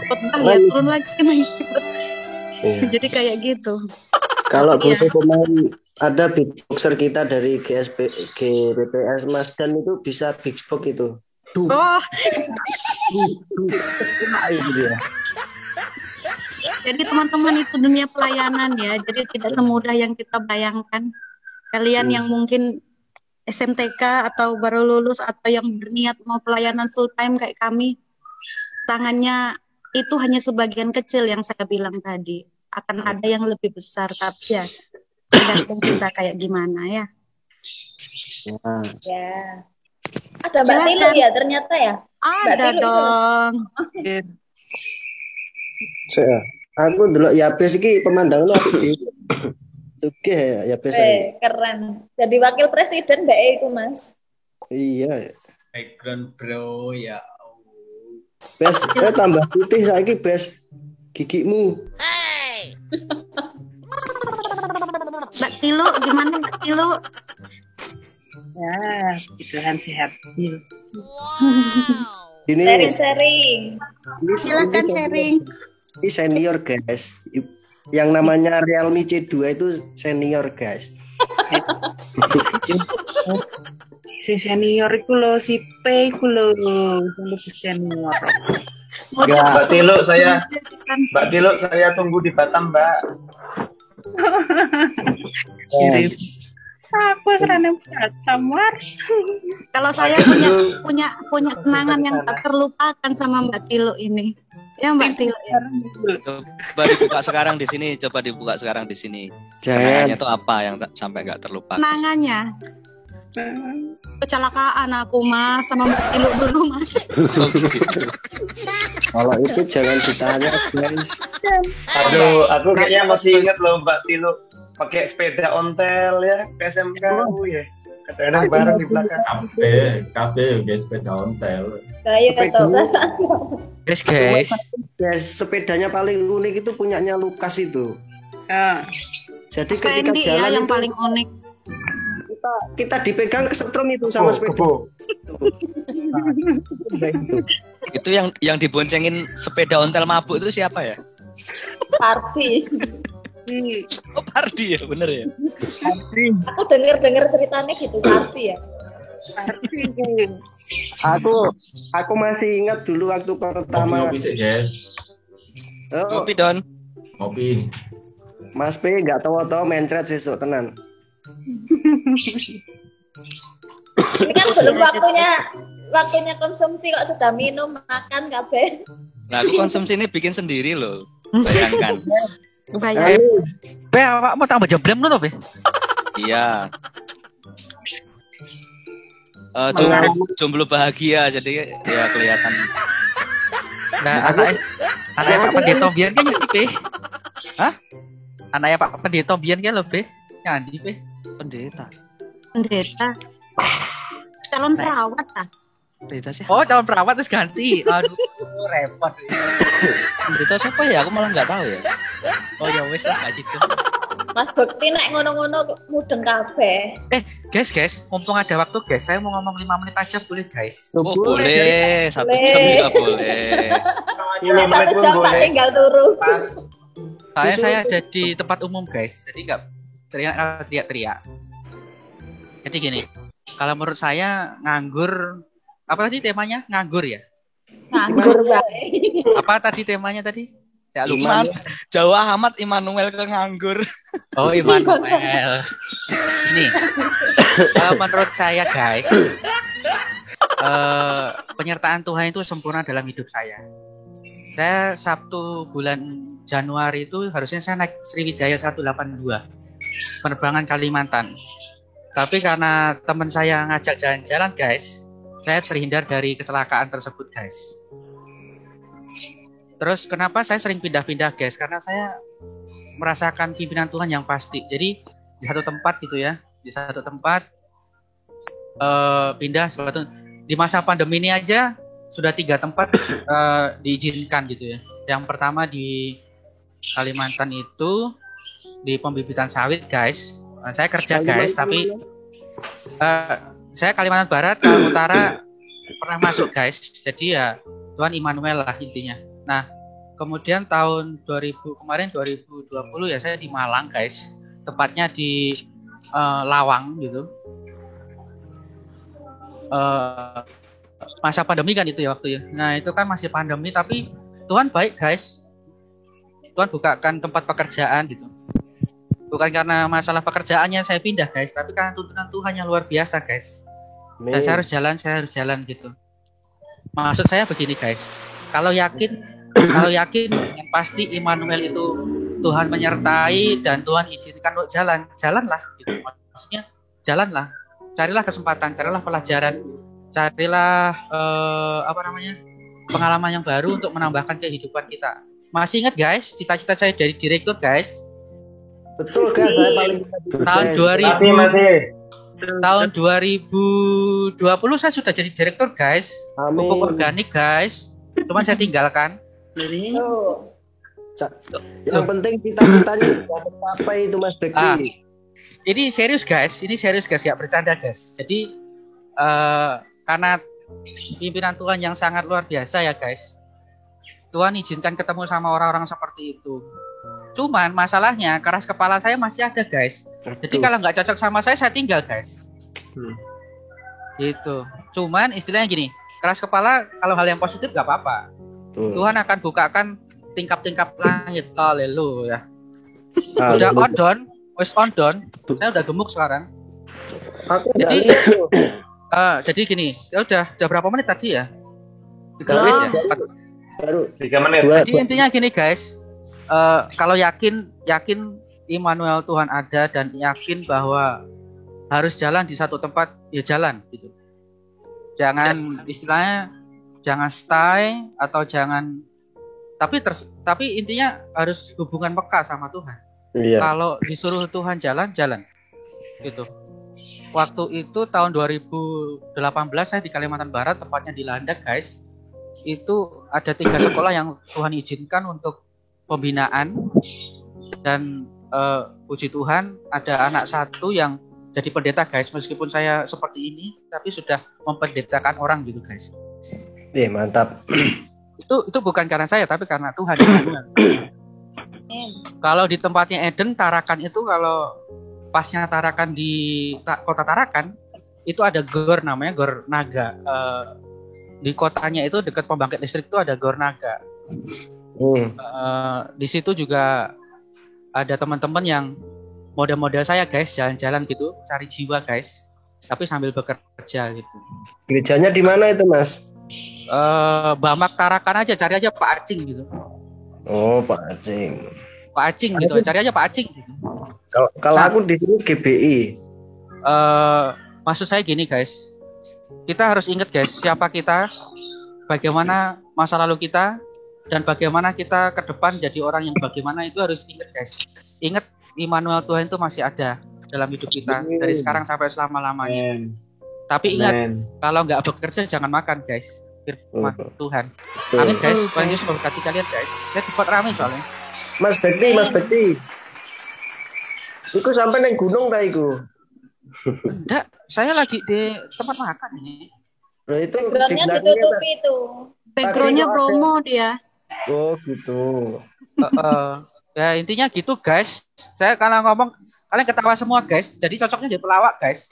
Khotbah ya turun lagi main keyboard. Jadi kayak gitu. Kalau butuh pemain, ada beatboxer kita dari GBPS Mas Dan itu bisa beatbox itu. Oh. Jadi teman-teman itu dunia pelayanan ya. Jadi tidak semudah yang kita bayangkan. Kalian yang mungkin SMTK atau baru lulus atau yang berniat mau pelayanan full time kayak kami, tangannya itu hanya sebagian kecil yang saya bilang tadi. Akan ada yang lebih besar, tapi ya tergantung kita kayak gimana ya. Ya. Ada Mbak Tilo ya ternyata ya? Ada dong. Aku dulu ya bes iki pemandangan aku di oke ya bes. Keren. Jadi wakil presiden Mbak itu Mas. Iya. Background bro ya. Bes, tambah putih saiki bes. Gigimu. Mbak Tilo, gimana Mbak Tilo? Ya, Tuhan sehat. Ini sharing. Silakan sharing. Ini senior guys. Yang namanya Realme C2 itu senior guys. Si senior itu loh, si P itu loh, lebih senior. Mbak Tilo saya tunggu di Batam Mbak. Aku serane Batam War. Kalau saya punya kenangan yang tak terlupakan sama Mbak Tilo ini. Ya Mbak Tilo. Ya. Coba dibuka sekarang di sini. Kenangannya itu apa yang sampai nggak terlupakan? Kenangannya. Kecelakaan aku Mas sama Mbak Tilo dulu Mas. Kalau itu jangan ditanya guys. Aduh, aku kayaknya masih ingat loh Mbak Tilo pakai sepeda ontel ya ke SMK ya. Kadang-kadang bareng di belakang. Kabel guys, sepeda ontel. Kayak kata perasaan. Guys, sepedanya paling unik itu punyanya Lukas itu. Jadi ketika jalan yang itu, paling unik. Kita dipegang kesetrum itu sama sepeda. Itu yang diboncengin sepeda ontel mabuk itu siapa ya? Parti. Oh Pardi ya, bener ya. Aku dengar ceritanya gitu Parti ya. Aku masih ingat dulu waktu pertama. Kopi sih guys. Kopi Don. Kopi. Mas P nggak tahu mencret sesuk tenan. Ini kan belum waktunya konsumsi kok sudah minum makan kabeh. Nah aku konsumsi ini bikin sendiri loh. Bayangkan. Be, awak mau tambah jemblem lo Be? Iya. Jomblo bahagia jadi ya kelihatan. Nah, anaknya Pak Pendeta Bian kan nyandi Be? Hah? Anaknya Pak Pendeta Bian kan lo Be? Nyandi Be? Pendeta. Calon perawat ah. Pendeta sih. Oh, calon perawat terus ganti. Aduh, repot. Pendeta siapa ya? Aku malah nggak tahu ya. Oh ya wes lah kayak gitu. Mas Bekti nek ngono-ngono mudeng kabeh. Guys, mumpung ada waktu guys, saya mau ngomong 5 menit aja boleh guys? Oh, boleh. 1 jam juga boleh. 1 jam Pak tinggal turu. Saya ada di tempat umum guys, jadi nggak teriak-teriak. Jadi gini, kalau menurut saya nganggur, apa tadi temanya? Nganggur ya? Nganggur, Pak. Apa tadi temanya tadi? Ya Iman, lupa. Jawa amat Immanuel ke nganggur. Oh, Immanuel. Ini, menurut saya guys, penyertaan Tuhan itu sempurna dalam hidup saya. Saya Sabtu bulan Januari itu harusnya saya naik Sriwijaya 182, penerbangan Kalimantan. Tapi karena teman saya ngajak jalan-jalan guys, saya terhindar dari kecelakaan tersebut guys. Terus kenapa saya sering pindah-pindah guys? Karena saya merasakan pimpinan Tuhan yang pasti. Jadi di satu tempat gitu ya, di satu tempat pindah suatu. Di masa pandemi ini aja sudah 3 tempat diizinkan gitu ya. Yang pertama di Kalimantan itu di pembibitan sawit guys. Saya kerja guys, tapi saya Kalimantan Barat, Kalimantan Utara pernah masuk guys. Jadi ya Tuhan Immanuel lah intinya. Nah, kemudian tahun 2020 ya saya di Malang guys, tepatnya di Lawang gitu. Masa pandemi kan itu ya waktu ya. Nah itu kan masih pandemi tapi Tuhan baik guys. Tuhan bukakan tempat pekerjaan gitu. Bukan karena masalah pekerjaannya saya pindah guys, tapi karena tuntunan Tuhan yang luar biasa guys. Dan saya harus jalan gitu. Maksud saya begini guys, kalau yakin yang pasti Immanuel itu Tuhan menyertai dan Tuhan izinkan untuk jalanlah gitu. Maksudnya jalanlah, carilah kesempatan, carilah pelajaran, carilah pengalaman yang baru untuk menambahkan kehidupan kita. Masih ingat guys, cita-cita saya dari direktur guys? Betul guys, saya paling tahun 2020 saya sudah jadi direktur guys, pupuk organik guys. Cuma saya tinggalkan. Yang penting cita-citanya sudah tercapai itu Mas Bekti. Ini serius guys, gak bercanda guys. Jadi karena pimpinan Tuhan yang sangat luar biasa ya guys, Tuhan izinkan ketemu sama orang-orang seperti itu. Cuman masalahnya keras kepala saya masih ada guys. Jadi kalau nggak cocok sama saya tinggal guys. Gitu. Cuman istilahnya gini, keras kepala kalau hal yang positif nggak apa-apa. Tuhan akan bukakan tingkap-tingkap langit. Haleluya. Udah on down. Saya udah gemuk sekarang. Jadi gini, ya udah berapa menit tadi ya? 3 menit ya? Baru 3 menit. Jadi intinya gini guys, kalau yakin Immanuel Tuhan ada dan yakin bahwa harus jalan di satu tempat, ya jalan gitu. Jangan istilahnya jangan stay atau jangan tapi intinya harus hubungan peka sama Tuhan. Iya. Kalau disuruh Tuhan jalan gitu. Waktu itu tahun 2018 saya di Kalimantan Barat, tepatnya di Landak guys. Itu ada 3 sekolah yang Tuhan izinkan untuk pembinaan dan puji Tuhan ada anak satu yang jadi pendeta guys. Meskipun saya seperti ini tapi sudah mempendetakan orang gitu guys. Mantap. Itu bukan karena saya tapi karena Tuhan. Kalau di tempatnya Eden Tarakan itu, kalau pasnya Tarakan di kota Tarakan itu ada gor namanya Gor Naga. Di kotanya itu dekat pembangkit listrik itu ada Gor Naga. Di situ juga ada teman-teman yang model-model saya guys, jalan-jalan gitu, cari jiwa guys, tapi sambil bekerja gitu. Gerejanya di mana itu Mas? Bamak Tarakan aja, cari aja Pak Acing gitu. Oh Pak Acing. Pak Acing gitu, cari aja Pak Acing gitu. Kalau aku di sini GBI. Maksud saya gini guys, kita harus ingat guys siapa kita, bagaimana masa lalu kita, dan bagaimana kita ke depan jadi orang yang bagaimana, itu harus ingat guys. Ingat Immanuel Tuhan itu masih ada dalam hidup kita dari sekarang sampai selama-lamanya. Tapi ingat, kalau nggak bekerja jangan makan guys. Firman Tuhan. Amin guys. Tuhan Yesus memberkati kalian guys. Saya cepat ramai soalnya. Mas Bekti. Iku sampai neng gunung ta iku? Enggak, saya lagi di tempat makan ini. Nah, itu backgroundnya ditutupi itu. Backgroundnya promo dia. Oh gitu. Ya intinya gitu guys. Saya kalau ngomong Kalian ketawa semua guys. Jadi cocoknya jadi pelawak guys.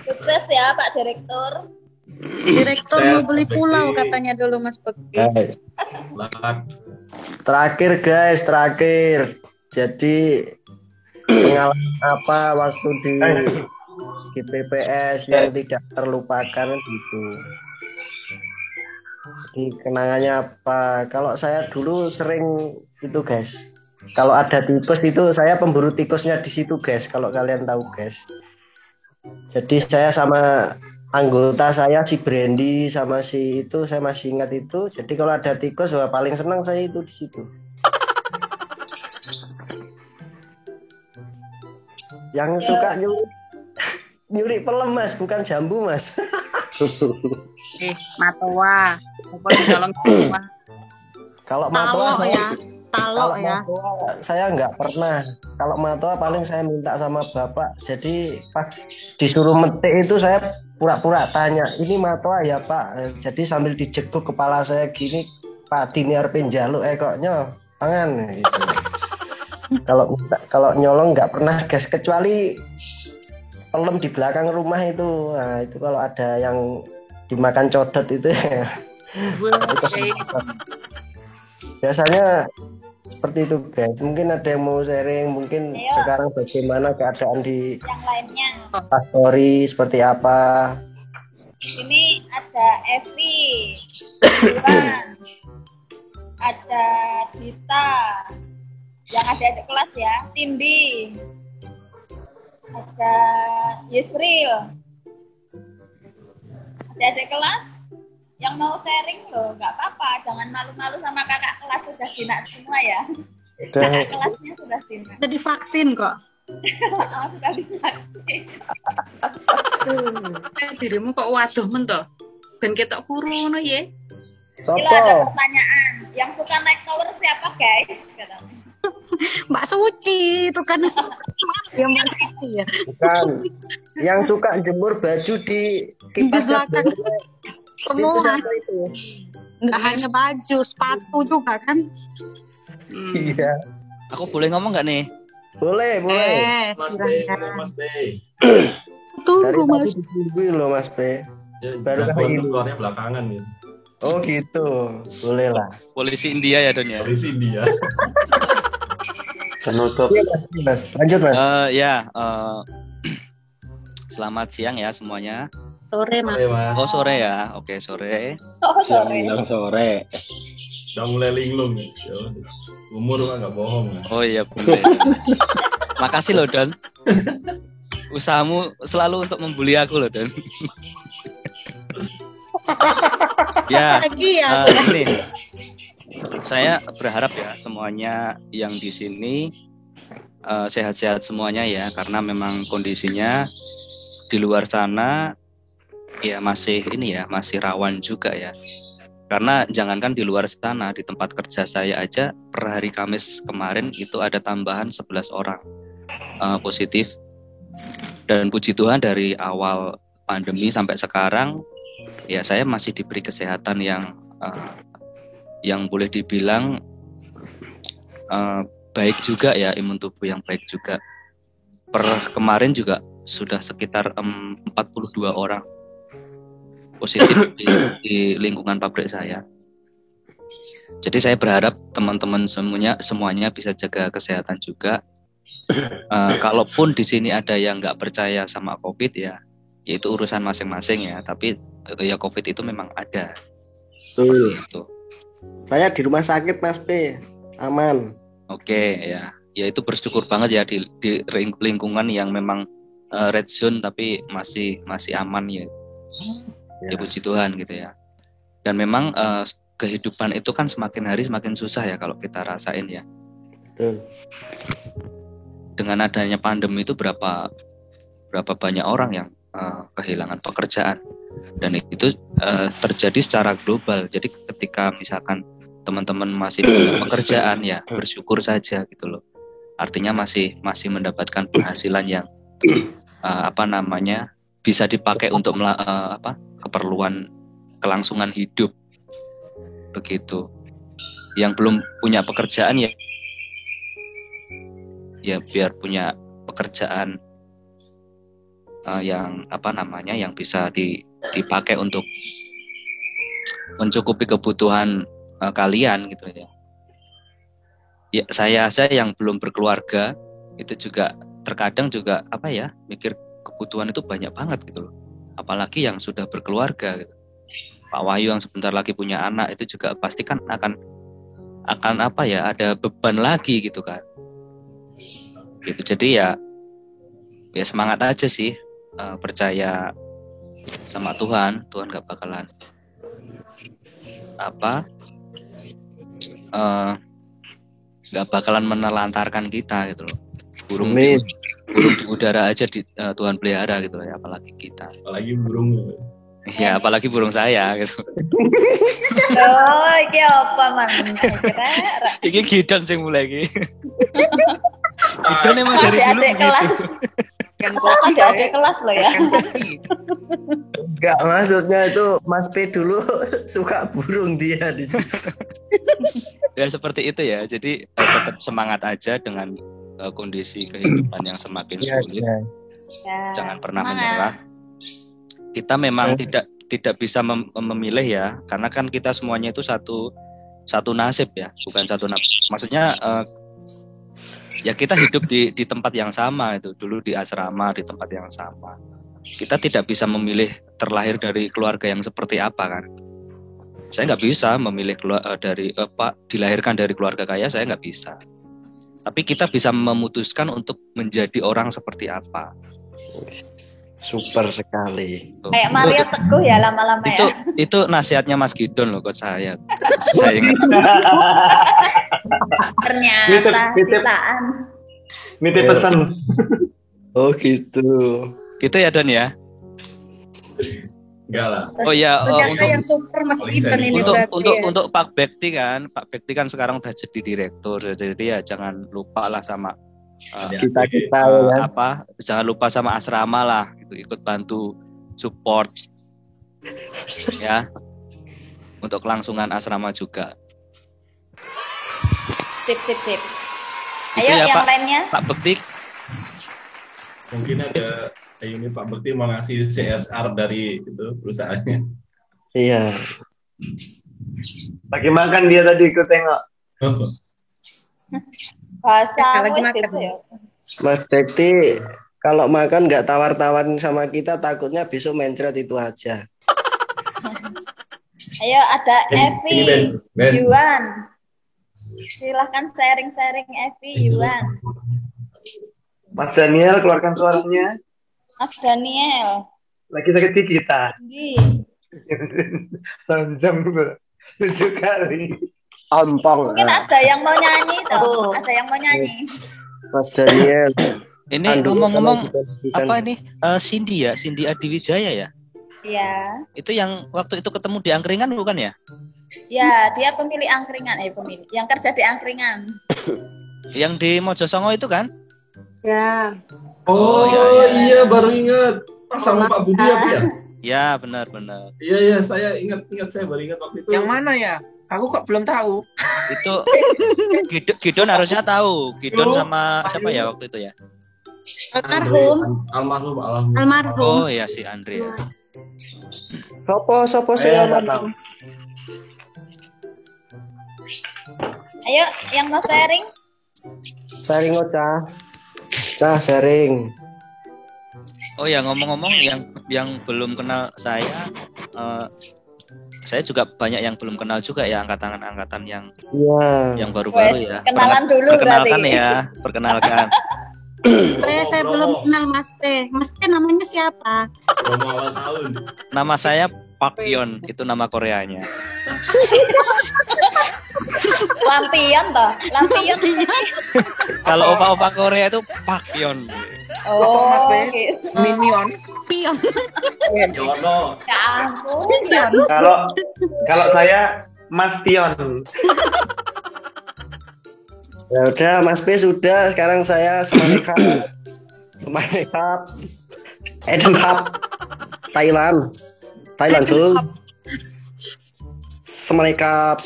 Sukses ya Pak Direktur. Direktur mau beli pulau katanya dulu Mas Bekti. Terakhir. Jadi pengalaman apa waktu di PPS yang tidak terlupakan gitu. Di kenangannya apa? Kalau saya dulu sering itu guys. Kalau ada tikus itu saya pemburu tikusnya di situ guys. Kalau kalian tahu guys. Jadi saya sama anggota saya si Brandy sama si itu saya masih ingat itu. Jadi kalau ada tikus wah paling senang saya itu di situ. Yang suka nyuri pelem Mas, bukan jambu Mas. Matoa. Kalau matoa Talok ya. Saya nggak pernah. Kalau matoa paling saya minta sama bapak. Jadi pas disuruh metik itu saya pura-pura tanya, ini matoa ya Pak. Jadi sambil dijeguk kepala saya gini, Pak Dini arep njaluk koknya tangan gitu. Kalau nyolong nggak pernah guys, kecuali pelem di belakang rumah itu. Nah, itu kalau ada yang dimakan codot itu ya. Biasanya seperti itu guys. Mungkin ada yang mau sharing, mungkin sekarang bagaimana keadaan di yang lainnya. Pastori seperti apa? Ini ada Evi, Iwan, ada Dita, yang ada di kelas ya, Cindy, ada Yusril, ada adik kelas yang mau sharing loh, nggak apa-apa, jangan malu-malu sama kakak kelas, sudah jinak semua ya. Kakak kelasnya sudah jinak. Sudah divaksin kok. Sudah divaksin. Dirimu kok waduh men toh? Ben ketok kuru ngono ya. Gila, ada pertanyaan. Yang suka naik tower siapa guys? Katanya. Mbak Suci itu kan. Ya Mbak Suci ya. Bukan. Yang suka jemur baju di kipas belakang. Semua. Enggak hanya baju, sepatu juga kan. Iya. Aku boleh ngomong nggak nih? Boleh. Mas B. Tunggu Mas. Tungguin loh Mas B. Baru keluarnya belakangan nih. Oh gitu, boleh lah. Polisi India ya Don ya. Polisi India. Penutup. Mas. Lanjut Mas. Selamat siang ya semuanya. Sore Mas. Oh sore ya, oke sore. Sore. Udah mulai linglung nih. Umur mah nggak bohong ya. Oh iya boleh. Makasih loh Don. Usahamu selalu untuk membuli aku loh Don. Ya, nih, saya berharap ya semuanya yang di sini sehat-sehat semuanya ya, karena memang kondisinya di luar sana ya masih rawan juga ya. Karena jangankan di luar sana, di tempat kerja saya aja per hari Kamis kemarin itu ada tambahan 11 orang positif. Dan puji Tuhan dari awal pandemi sampai sekarang ya saya masih diberi kesehatan yang boleh dibilang baik juga ya, imun tubuh yang baik juga. Per kemarin juga sudah sekitar 42 orang positif di lingkungan pabrik saya. Jadi saya berharap teman-teman semuanya bisa jaga kesehatan juga. Kalaupun di sini ada yang nggak percaya sama COVID ya itu urusan masing-masing ya. Tapi ya COVID itu memang ada. Gitu. Saya di rumah sakit Mas P, aman. Oke ya itu bersyukur banget ya di lingkungan yang memang red zone tapi masih aman ya. Ya puji Tuhan gitu ya. Dan memang kehidupan itu kan semakin hari semakin susah ya kalau kita rasain ya. Betul. Dengan adanya pandemi itu berapa banyak orang yang kehilangan pekerjaan, dan itu terjadi secara global. Jadi ketika misalkan teman-teman masih punya pekerjaan ya bersyukur saja gitu loh. Artinya masih mendapatkan penghasilan yang bisa dipakai untuk keperluan kelangsungan hidup begitu. Yang belum punya pekerjaan ya ya biar punya pekerjaan yang yang bisa dipakai untuk mencukupi kebutuhan kalian gitu ya. Ya saya yang belum berkeluarga itu juga terkadang juga mikir kebutuhan itu banyak banget gitu loh. Apalagi yang sudah berkeluarga gitu. Pak Wahyu yang sebentar lagi punya anak itu juga pasti kan akan ada beban lagi gitu kan. Gitu. Jadi ya semangat aja sih, percaya sama Tuhan gak bakalan gak bakalan menelantarkan kita gitu loh. Burung di udara aja Tuhan pelihara gitu ya, apalagi kita. Apalagi burung. Ya, apalagi burung saya gitu. Oh, iki apa man? Iki Gidon sing mulai iki. Gidon emang dari dulu adik kelas. Adik kelas loh ya. Enggak, maksudnya itu Mas P dulu suka burung dia di situ. Ya seperti itu ya. Jadi tetap semangat aja dengan kondisi kehidupan yang semakin sulit. Jangan pernah menyerah. Kita memang tidak bisa memilih ya, karena kan kita semuanya itu satu nasib ya, bukan satu nafsu. Maksudnya ya kita hidup di tempat yang sama itu, dulu di asrama di tempat yang sama. Kita tidak bisa memilih terlahir dari keluarga yang seperti apa kan. Saya nggak bisa memilih dilahirkan dari keluarga kaya, saya nggak bisa. Tapi kita bisa memutuskan untuk menjadi orang seperti apa. Super sekali. Kayak Mario Teguh ya lama-lama ya. Itu nasihatnya Mas Gidon loh kok saya. Saya ingat. Ternyata citaan. Nitip pesan. Oh gitu. Gitu ya Don ya. Enggak lah. Oh ya, yang super Mas Gidon ini untuk Pak Bekti kan sekarang udah jadi direktur, jadi ya jangan lupa lah sama kita jangan lupa sama asrama lah, gitu, ikut bantu support ya untuk kelangsungan asrama juga. Sip. Ayo ya, yang lainnya. Pak Bekti. Mungkin ada ini Pak Bekti mau ngasih CSR dari itu perusahaannya. Iya. Lagi makan dia tadi, ikut tengok. Gitu ya. Mas Bekti kalau makan nggak tawar-tawarin sama kita, takutnya besok mencret itu aja. Ayo ada Evi Yuan, silahkan sharing Evi Yuan. Mas Daniel keluarkan suaranya. Mas Daniel lagi sakit gigi kita. Jam 7 kali. Ampang. Mungkin ada yang mau nyanyi toh. Ada yang mau nyanyi. Mas Daniel. Ini ngomong-ngomong apa ini? Cindy Adiwijaya ya? Iya. Itu yang waktu itu ketemu di angkringan bukan ya? Ya, dia pemilik angkringan, pemilik. Yang kerja di angkringan. Yang di Mojosongo itu kan? Ya. Oh iya baru ingat. Sama Pak Budi apa ya? Ya benar. Iya saya ingat saya baru ingat waktu itu. Yang mana ya? Aku kok belum tahu. Itu Gidon harusnya tahu. Gidon sama siapa ya waktu itu ya? Almarhum. Oh ya si Andre ya. Sopo sih almarhum. Ayo yang mau sharing. Sharing Cah sharing. Oh ya ngomong-ngomong yang belum kenal saya juga banyak yang belum kenal juga ya, angkatan yang baru-baru ya. Kenalan dulu perkenalkan berarti. Ya, perkenalkan. Saya belum kenal Mas P. Mas P namanya siapa? Nama saya Pak Yon, itu nama Koreanya. Lampion toh, Lampion. Kalau opa-opa Korea itu Pak Yon. Oh, Mas P. gitu. Minion. Pion. Yono. Ya ampun. Kalau saya Mas Pion. Ya udah Mas P sudah, sekarang saya Semanekap Eden Hub Thailand tuh. Semanekap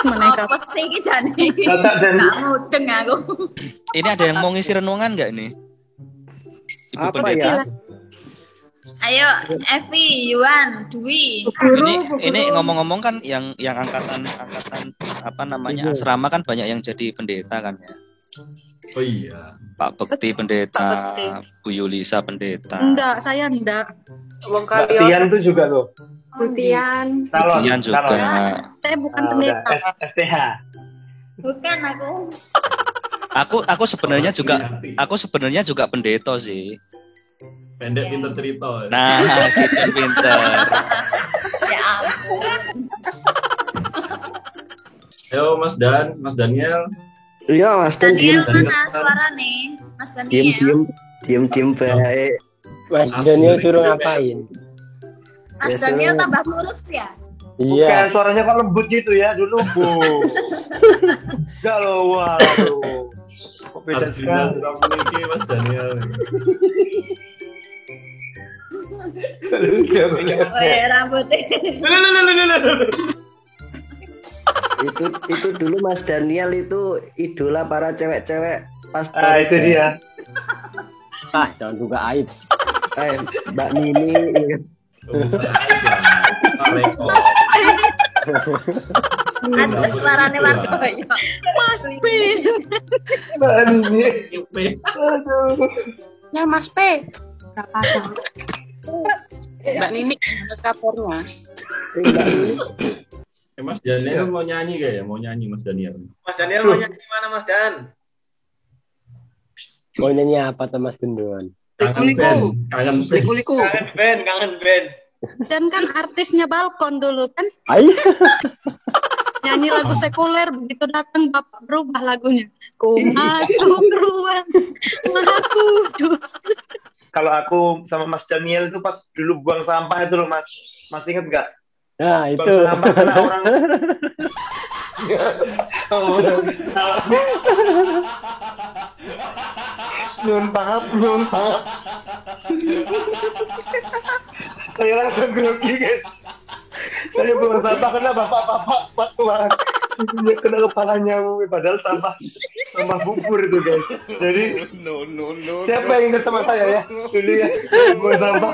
Mereka. Apa sih iki jane iki? Kakak dan- Gak mudeng aku. Ini ada yang mau ngisi renungan nggak ini? Ibu Apa Pendeta. ya? Ayo, Evi, Yuan, Dwi. Ini ngomong-ngomong kan yang angkatan apa namanya Iya. asrama kan banyak yang jadi pendeta kan ya. Oh iya. Pak Bekti pendeta, Pak Bekti. Bu Yulisa pendeta. Enggak, saya enggak. Wong Mbak Tian tuh juga loh. Putian. Calon. Tian juga. calon. Saya bukan Ah, udah. pendeta. STH. Bukan aku. Aku sebenarnya juga pendeta sih. Pendek pinter cerita. Nah, gitu pinter. Ya ampun. Ayo Mas Daniel. Iya, Mas Dan Daniel diem mana suara nih? Mas Daniel. diem baik. Mas Daniel suruh ngapain? Mas Daniel tambah kurus ya? Bukan, suaranya kok lembut gitu ya dulu, Bu. Enggak loh, waduh. Kok beda Arjuna sekali. sudah memiliki Mas Daniel. Rambutnya. Itu dulu Mas Daniel itu idola para cewek-cewek pastor. Ah, itu dia. Jangan juga aib. Mbak Nini. Ada suaranya Wartoyo. Mas P. Mbak Nini. Aduh. Ya Mas P. Gak apa-apa. Mbak Nini ada kapornya. Mas Daniel mau nyanyi gak ya? Mau nyanyi Mas Daniel. Mas Daniel mau nyanyi mana Mas Dan? Mau nyanyi apa tuh Mas Gendon? Liku-liku. Kangen Liku-liku. Kangen band. Dan kan artisnya Balkon dulu kan. Ayo. Nyanyi lagu sekuler, begitu datang Bapak berubah lagunya. Ku masuk ruang Maha Kudus. Kalau aku sama Mas Daniel itu pas dulu buang sampah itu loh, Mas. Mas inget nggak? Nah, itu. Buang sampah karena orang. Nyun paham. Saya langsung grogi, guys. Saya buang sampah karena bapak-bapak tua kena kepalanya, padahal sampah bubur itu, guys. Jadi siapa yang ingat sama saya ya dulu ya buang sampah?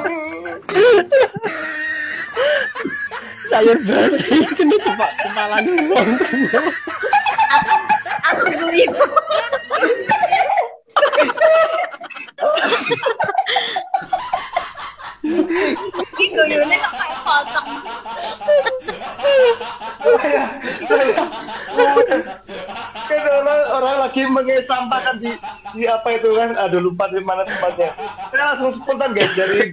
Saya berarti ini kepala ngomong. Aku guyu. Ini guyune kok kayak pocong sih. Kan orang lagi menges sampah kan di apa itu kan, aduh lupa di mana tempatnya. Saya langsung spontan, guys, dari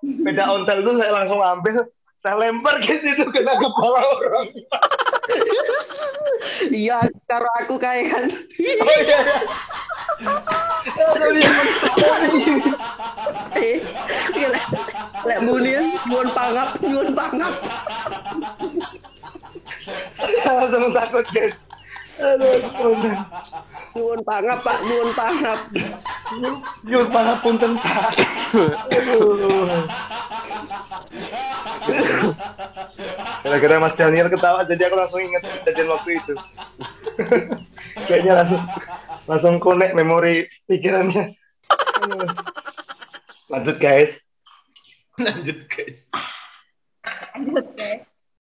sepeda ontel itu saya langsung ambil, saya lempar ke situ kena kepala orang. Iya, karo aku kayak kan. Oh iya. Lek muni nyuwun pangap. Saya langsung takut, guys. Aduh, spontan. Nyuwun pangap, Pak, nyuwun pangap. Nyuwun pangap punten, Pak. Aduh. Gara-gara Mas Daniel ketawa, jadi aku langsung ingat kejadian waktu itu. Kayaknya langsung connect memori pikirannya. Lanjut, guys. Lanjut guys. Lanjut guys.